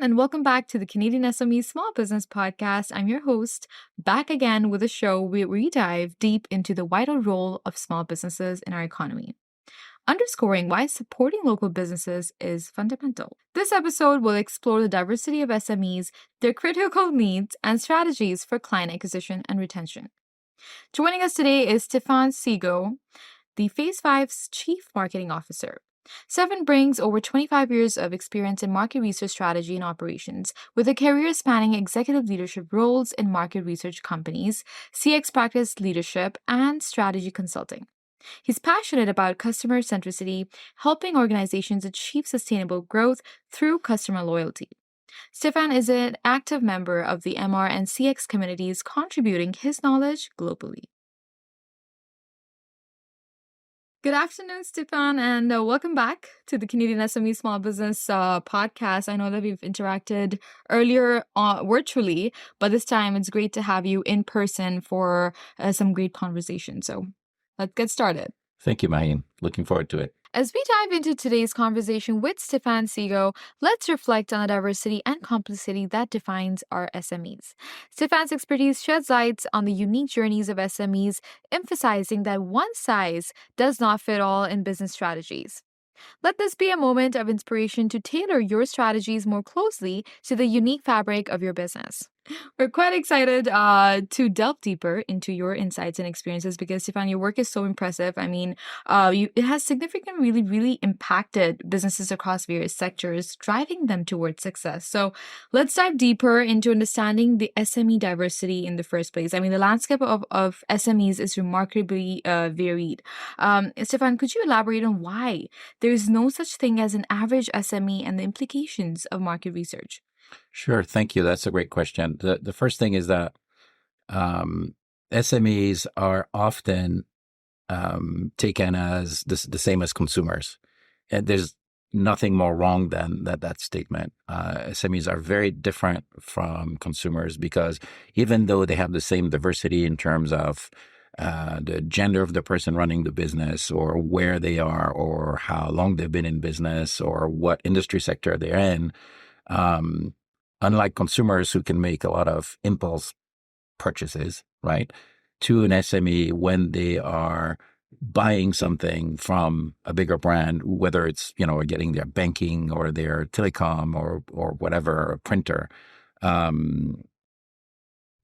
and welcome back to the CanadianSME Small Business Podcast. I'm your host, back again with a show where we dive deep into the vital role of small businesses in our economy, underscoring why supporting local businesses is fundamental. This episode will explore the diversity of SMEs, their critical needs, and strategies for client acquisition and retention. Joining us today is Stephan Sigaud, the Phase 5's Chief Marketing Officer. Stephan brings over 25 years of experience in market research strategy and operations, with a career spanning executive leadership roles in market research companies, CX practice leadership, and strategy consulting. He's passionate about customer centricity, helping organizations achieve sustainable growth through customer loyalty. Stephan is an active member of the MR and CX communities, contributing his knowledge globally. Good afternoon, Stephan, and welcome back to the CanadianSME Small Business Podcast. I know that we've interacted earlier virtually, but this time it's great to have you in person for some great conversation. So let's get started. Thank you, Maheen. Looking forward to it. As we dive into today's conversation with Stephan Sigaud, let's reflect on the diversity and complexity that defines our SMEs. Stephan's expertise sheds light on the unique journeys of SMEs, emphasizing that one size does not fit all in business strategies. Let this be a moment of inspiration to tailor your strategies more closely to the unique fabric of your business. We're quite excited to delve deeper into your insights and experiences because, Stephan, your work is so impressive. I mean, it has significantly really impacted businesses across various sectors, driving them towards success. So let's dive deeper into understanding the SME diversity in the first place. I mean, the landscape of SMEs is remarkably varied. Stephan, could you elaborate on why there is no such thing as an average SME and the implications of market research? Sure. Thank you. That's a great question. The first thing is that SMEs are often taken as the same as consumers. And there's nothing more wrong than that statement. SMEs are very different from consumers because even though they have the same diversity in terms of the gender of the person running the business or where they are or how long they've been in business or what industry sector they're in, unlike consumers who can make a lot of impulse purchases, right? To an SME, when they are buying something from a bigger brand, whether it's, or getting their banking or their telecom or whatever, a printer,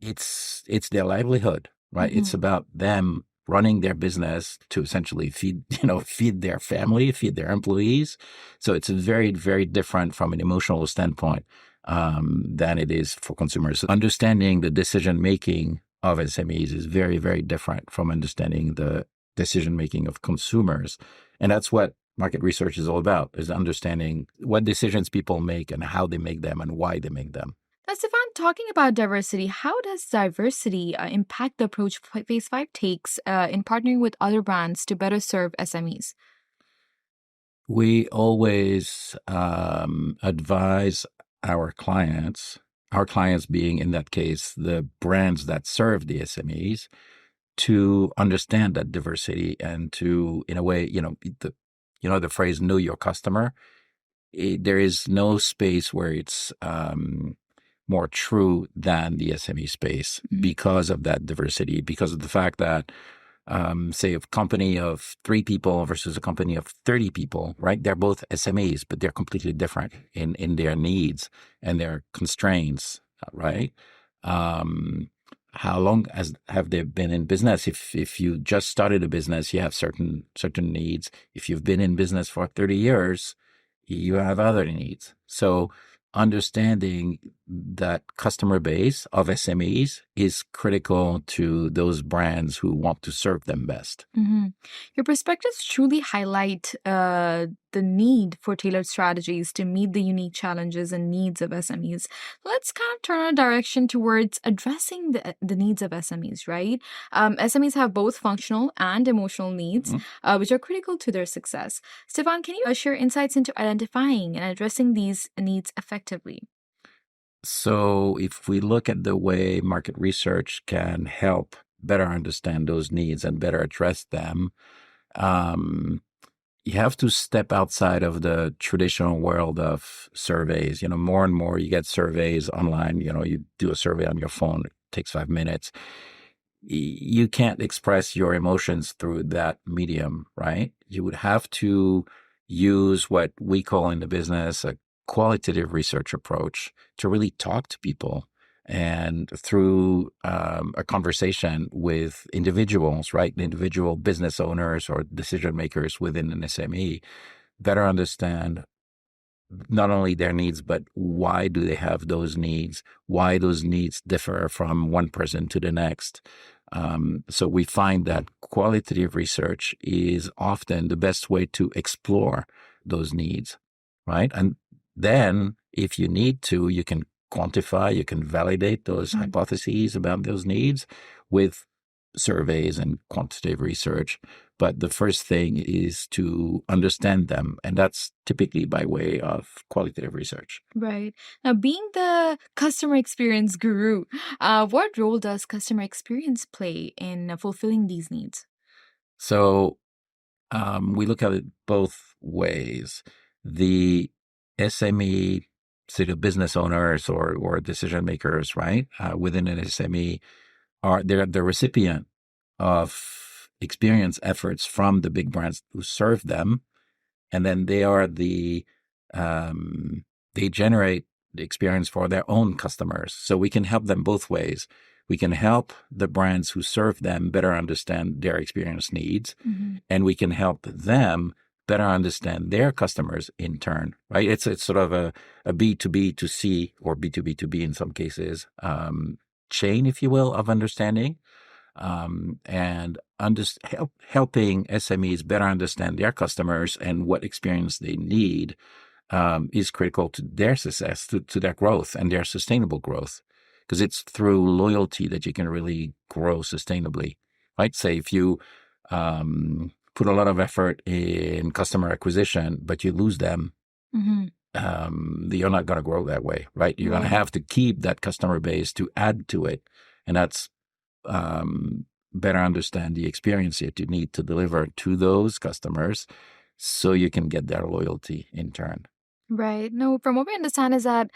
it's their livelihood, right? Mm-hmm. It's about them running their business to essentially feed their family, feed their employees. So it's very, very different from an emotional standpoint than it is for consumers. Understanding the decision-making of SMEs is very, very different from understanding the decision-making of consumers. And that's what market research is all about, is understanding what decisions people make and how they make them and why they make them. Now, Stephan, talking about diversity, how does diversity impact the approach Phase 5 takes in partnering with other brands to better serve SMEs? We always advise our clients being, in that case, the brands that serve the SMEs, to understand that diversity and to, in a way, the phrase, know your customer. There is no space where it's more true than the SME space because of that diversity, because of the fact that, say, a company of 3 people versus a company of 30 people, right? They're both SMEs, but they're completely different in their needs and their constraints, right? How long have they been in business? If you just started a business, you have certain needs. If you've been in business for 30 years, you have other needs. So understanding that customer base of SMEs is critical to those brands who want to serve them best. Mm-hmm. Your perspectives truly highlight the need for tailored strategies to meet the unique challenges and needs of SMEs. Let's kind of turn our direction towards addressing the needs of SMEs, right? SMEs have both functional and emotional needs, which are critical to their success. Stephan, can you share insights into identifying and addressing these needs effectively? So if we look at the way market research can help better understand those needs and better address them, you have to step outside of the traditional world of surveys. More and more you get surveys online. You do a survey on your phone, it takes 5 minutes. You can't express your emotions through that medium, right? You would have to use what we call in the business a qualitative research approach to really talk to people, and through a conversation with individuals, right? Individual business owners or decision makers within an SME, better understand not only their needs, but why do they have those needs? Why those needs differ from one person to the next? So we find that qualitative research is often the best way to explore those needs, right? And then if you need to, you can quantify, you can validate those hypotheses about those needs with surveys and quantitative research. But the first thing is to understand them, and that's typically by way of qualitative research. Right. Now, being the customer experience guru, what role does customer experience play in fulfilling these needs? So we look at it both ways. The SME, say the business owners or decision makers, right, within an SME, they're the recipient of experience efforts from the big brands who serve them, and then they generate the experience for their own customers. So we can help them both ways. We can help the brands who serve them better understand their experience needs, and we can help them better understand their customers in turn, right? It's sort of a B2B to C, or B2B to B in some cases, chain, if you will, of understanding, and helping SMEs better understand their customers and what experience they need is critical to their success, to their growth and their sustainable growth, because it's through loyalty that you can really grow sustainably, right? Say if you put a lot of effort in customer acquisition, but you lose them, you're not going to grow that way, right? You're going to have to keep that customer base to add to it, and that's better understand the experience that you need to deliver to those customers so you can get their loyalty in turn. Right. No, from what we understand is that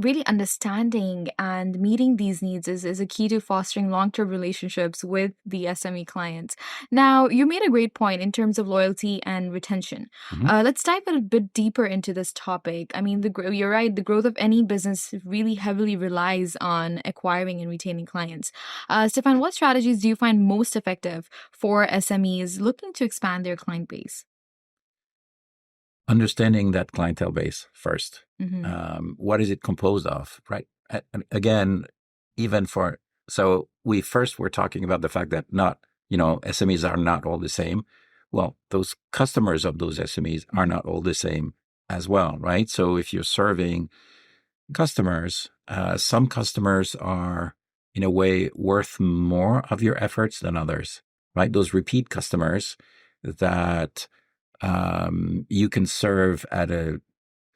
really understanding and meeting these needs is a key to fostering long-term relationships with the SME clients. Now, you made a great point in terms of loyalty and retention. Let's dive a bit deeper into this topic. I mean, you're right, the growth of any business really heavily relies on acquiring and retaining clients. Stephan, what strategies do you find most effective for SMEs looking to expand their client base? Understanding that clientele base first. What is it composed of, right? Again, so we first were talking about the fact that SMEs are not all the same. Well, those customers of those SMEs are not all the same as well, right? So if you're serving customers, some customers are in a way worth more of your efforts than others, right? Those repeat customers that you can serve at a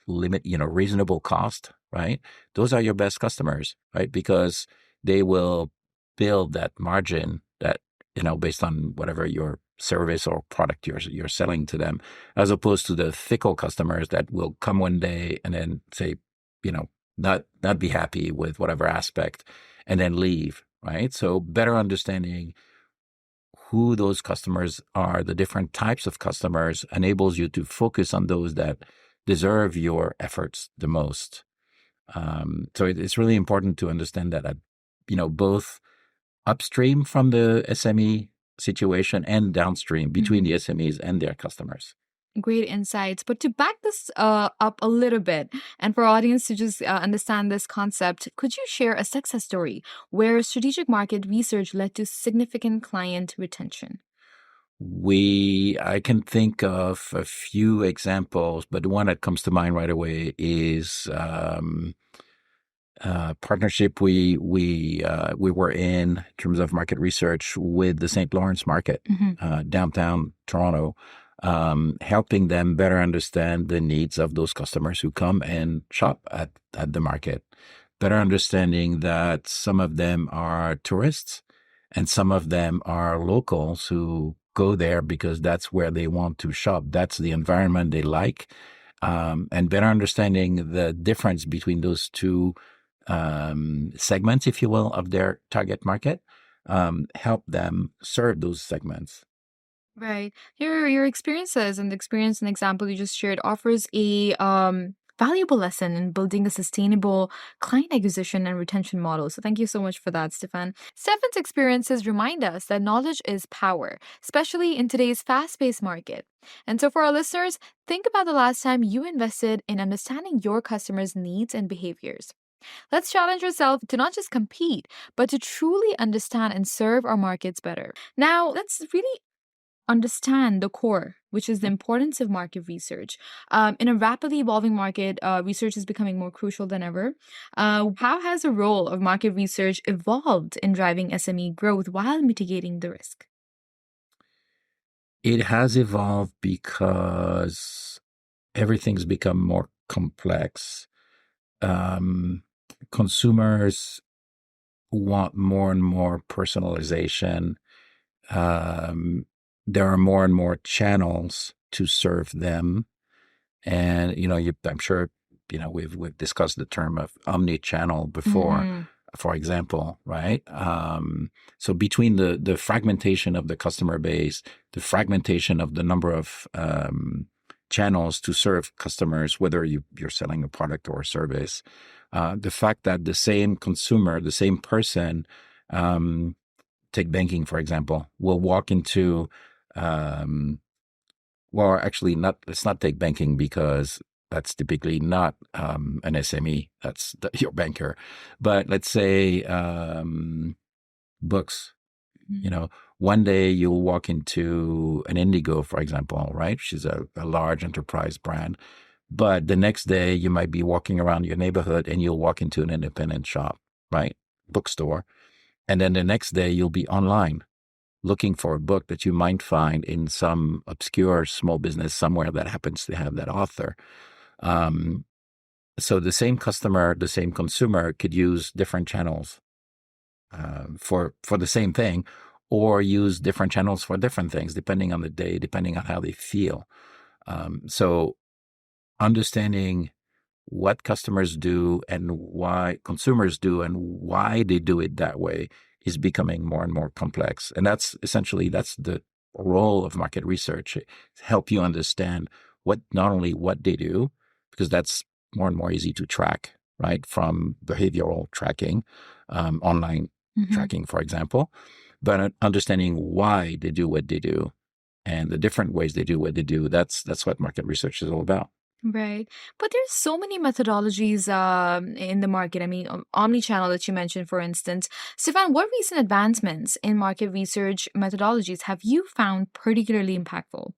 reasonable cost, right? Those are your best customers, right? Because they will build that margin that, based on whatever your service or product you're selling to them, as opposed to the fickle customers that will come one day and then say, not be happy with whatever aspect and then leave, right? So better understanding who those customers are, the different types of customers, enables you to focus on those that deserve your efforts the most. So it's really important to understand that, both upstream from the SME situation and downstream between the SMEs and their customers. Great insights. But to back this up a little bit, and for our audience to just understand this concept, could you share a success story where strategic market research led to significant client retention? I can think of a few examples, but the one that comes to mind right away is partnership we were in terms of market research with the St. Lawrence Market, downtown Toronto, helping them better understand the needs of those customers who come and shop at the market, better understanding that some of them are tourists and some of them are locals who go there because that's where they want to shop. That's the environment they like. And better understanding the difference between those two segments, if you will, of their target market, help them serve those segments. Right. Your experiences and the experience and example you just shared offers a valuable lesson in building a sustainable client acquisition and retention model. So thank you so much for that, Stephan. Stephan's experiences remind us that knowledge is power, especially in today's fast-paced market. And so for our listeners, think about the last time you invested in understanding your customers' needs and behaviors. Let's challenge ourselves to not just compete, but to truly understand and serve our markets better. Now, let's really understand the core, which is the importance of market research. In a rapidly evolving market, research is becoming more crucial than ever. How has the role of market research evolved in driving SME growth while mitigating the risk? It has evolved because everything's become more complex. Consumers want more and more personalization. There are more and more channels to serve them. And, I'm sure, we've discussed the term of omni-channel before, for example, right? So between the fragmentation of the customer base, the fragmentation of the number of channels to serve customers, whether you're selling a product or a service, the fact that the same consumer, the same person, take banking, for example, will walk into, well, actually, let's not take banking because that's typically not an SME. That's your banker. But let's say books. One day you'll walk into an Indigo, for example, right? Which is a large enterprise brand. But the next day you might be walking around your neighborhood and you'll walk into an independent shop, right? Bookstore. And then the next day you'll be online looking for a book that you might find in some obscure small business somewhere that happens to have that author. So the same customer, the same consumer could use different channels for the same thing, or use different channels for different things, depending on the day, depending on how they feel. So understanding what customers do and why consumers do and why they do it that way is becoming more and more complex. And that's the role of market research, help you understand not only what they do, because that's more and more easy to track, right? From behavioral tracking, online tracking, for example, but understanding why they do what they do and the different ways they do what they do. That's what market research is all about. Right. But there's so many methodologies in the market. I mean, omni-channel that you mentioned, for instance. Stephan, what recent advancements in market research methodologies have you found particularly impactful?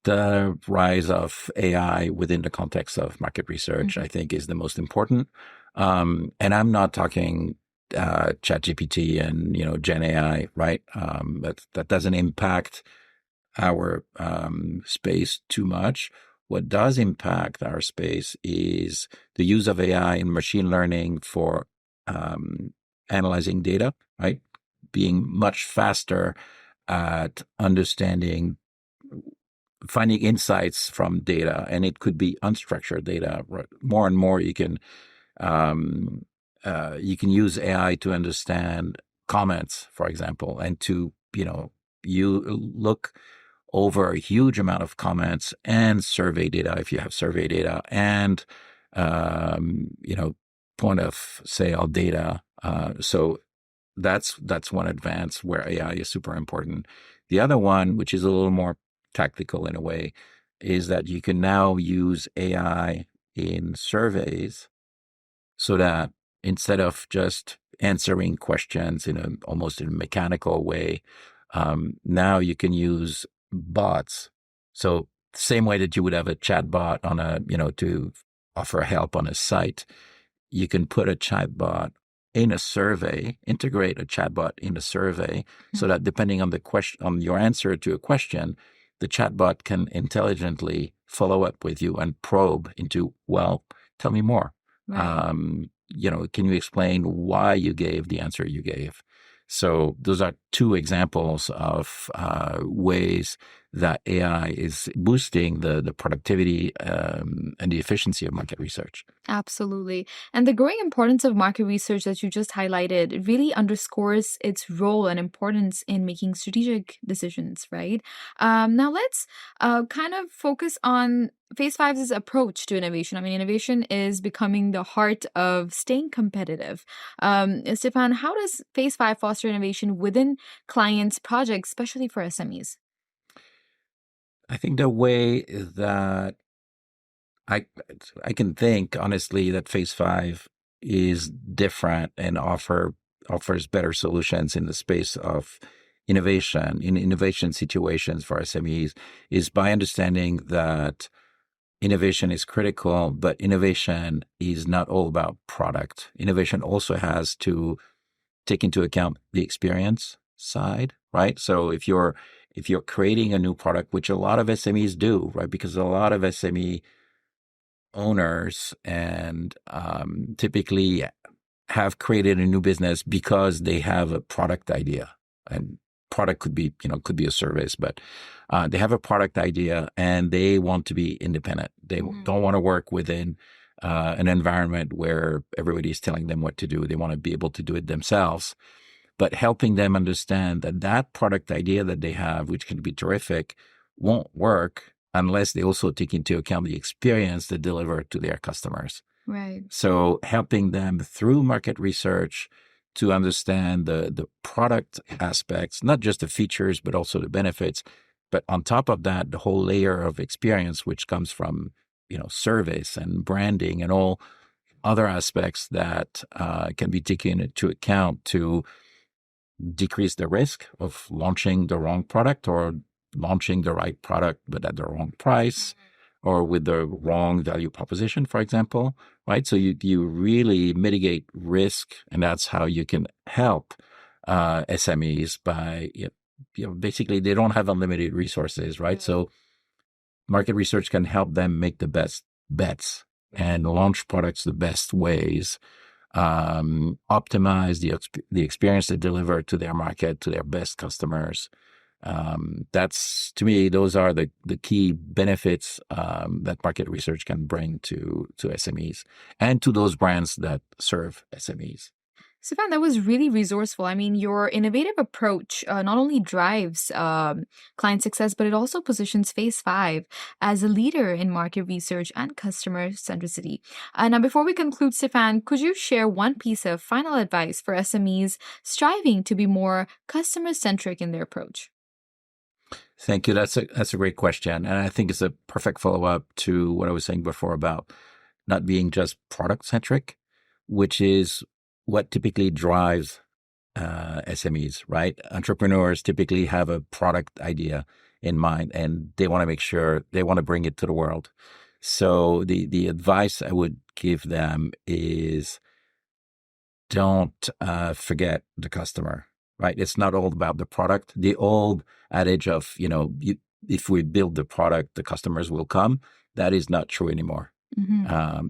The rise of AI within the context of market research, I think, is the most important. And I'm not talking ChatGPT and Gen AI, right? That doesn't impact our space too much. What does impact our space is the use of AI and machine learning for analyzing data, right? Being much faster at understanding, finding insights from data, and it could be unstructured data. More and more, you can use AI to understand comments, for example, and to you look over a huge amount of comments and survey data, if you have survey data, and point of sale data. So that's one advance where AI is super important. The other one, which is a little more tactical in a way, is that you can now use AI in surveys so that instead of just answering questions in almost in a mechanical way, now you can use bots. So same way that you would have a chat bot on to offer help on a site, you can put a chat bot in a survey, integrate a chatbot in a survey, so that depending on the question, on your answer to a question, the chatbot can intelligently follow up with you and probe into, well, tell me more. Right. Can you explain why you gave the answer you gave? So those are two examples of ways that AI is boosting the productivity and the efficiency of market research. Absolutely. And the growing importance of market research that you just highlighted really underscores its role and importance in making strategic decisions, right? Now let's kind of focus on Phase Five's approach to innovation. I mean, innovation is becoming the heart of staying competitive. Stephan, how does Phase Five foster innovation within clients' projects, especially for SMEs? I think the way that I I can think honestly that Phase Five is different and offers better solutions in the space of innovation in innovation situations for SMEs is by understanding that innovation is critical, but innovation is not all about product. Innovation also has to take into account the experience side, right? So if you're creating a new product, which a lot of SMEs do, right? Because a lot of SME owners and typically have created a new business because they have a product idea, and product could be a service, but they have a product idea and they want to be independent. They don't want to work within an environment where everybody's telling them what to do. They want to be able to do it themselves, but helping them understand that that product idea that they have, which can be terrific, won't work unless they also take into account the experience they deliver to their customers. Right. So helping them through market research to understand the product aspects, not just the features, but also the benefits. But on top of that, the whole layer of experience, which comes from, service and branding and all other aspects that can be taken into account to decrease the risk of launching the wrong product or launching the right product but at the wrong price or with the wrong value proposition, for example, right? So you really mitigate risk, and that's how you can help SMEs by, basically they don't have unlimited resources, right? So market research can help them make the best bets and launch products the best ways, optimize the experience they deliver to their market, to their best customers. That's, to me, those are the key benefits that market research can bring to SMEs and to those brands that serve SMEs. Stephan, that was really resourceful. I mean, your innovative approach not only drives client success, but it also positions Phase 5 as a leader in market research and customer centricity. Now, before we conclude, Stephan, could you share one piece of final advice for SMEs striving to be more customer-centric in their approach? Thank you. That's a great question, and I think it's a perfect follow-up to what I was saying before about not being just product-centric, which is what typically drives SMEs, right? Entrepreneurs typically have a product idea in mind, and they want to make sure they want to bring it to the world. So the advice I would give them is don't forget the customer, right? It's not all about the product. The old adage of, if we build the product, the customers will come. That is not true anymore.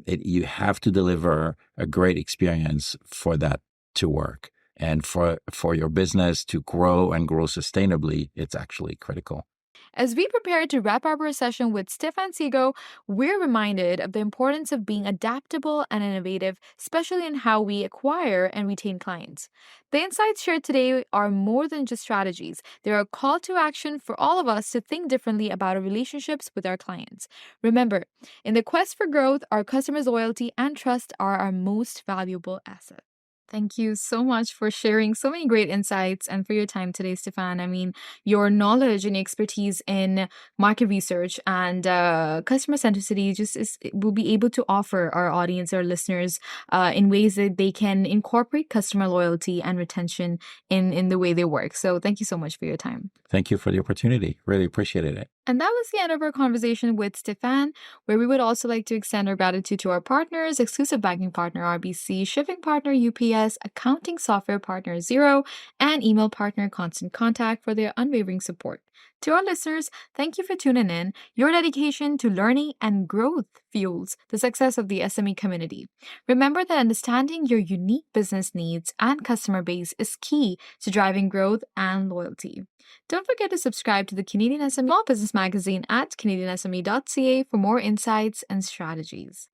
You have to deliver a great experience for that to work. And for your business to grow and grow sustainably, it's actually critical. As we prepare to wrap up our session with Stephan Sigaud, we're reminded of the importance of being adaptable and innovative, especially in how we acquire and retain clients. The insights shared today are more than just strategies. They're a call to action for all of us to think differently about our relationships with our clients. Remember, in the quest for growth, our customers' loyalty and trust are our most valuable asset. Thank you so much for sharing so many great insights and for your time today, Stephan. I mean, your knowledge and expertise in market research and customer centricity will be able to offer our audience, our listeners, in ways that they can incorporate customer loyalty and retention in the way they work. So thank you so much for your time. Thank you for the opportunity. Really appreciated it. And that was the end of our conversation with Stephan, where we would also like to extend our gratitude to our partners, exclusive banking partner RBC, shipping partner UPS, accounting software partner Xero, and email partner Constant Contact for their unwavering support. To our listeners, thank you for tuning in. Your dedication to learning and growth fuels the success of the SME community. Remember that understanding your unique business needs and customer base is key to driving growth and loyalty. Don't forget to subscribe to the Canadian SME Small Business Magazine at canadiansme.ca for more insights and strategies.